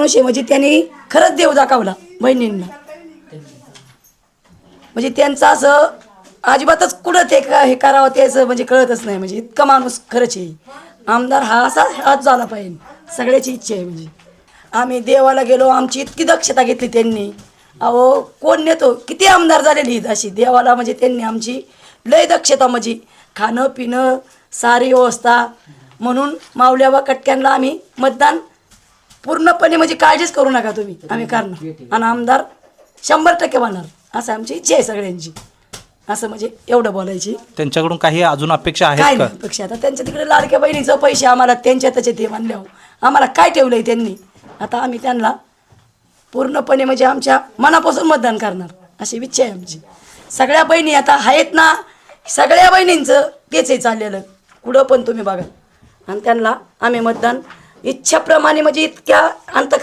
माणूस आहे, म्हणजे त्यांनी खरंच देव दाखवला बहिणींना. म्हणजे त्यांचं असं अजिबातच कुठं ते हे करावं त्याचं म्हणजे कळतच नाही. म्हणजे इतका माणूस खरंच आहे. आमदार हा असा हात झाला पाहिजे, सगळ्याची इच्छा आहे. म्हणजे आम्ही देवाला गेलो, आमची इतकी दक्षता घेतली त्यांनी. अहो कोण नेतो, किती आमदार झालेली अशी देवाला, म्हणजे त्यांनी आमची लय दक्षता, म्हणजे खाणं पिणं सारी व्यवस्था. म्हणून माऊल्याबा कटक्यांना आम्ही मतदान पूर्णपणे, म्हणजे काळजीच करू नका तुम्ही, आम्ही करणार आणि आमदार 100% होणार असं आमची इच्छा आहे सगळ्यांची. असं म्हणजे एवढं बोलायची. त्यांच्याकडून काही अजून अपेक्षा काय आहेत का? नाही अपेक्षा, आता त्यांच्या तिकडे लाडक्या बहिणीचं पैसे आम्हाला त्यांच्यातच ते म्हणल्यावर आम्हाला काय ठेवलंय त्यांनी. आता आम्ही त्यांना पूर्णपणे म्हणजे आमच्या मनापासून मतदान करणार अशी इच्छा आहे आमची. सगळ्या बहिणी आता आहेत ना, सगळ्या बहिणींचं तेच आहे चाललेलं, कुठं पण तुम्ही बघा. आणि त्यांना आम्ही मतदान इच्छाप्रमाणे, म्हणजे इतक्या अंत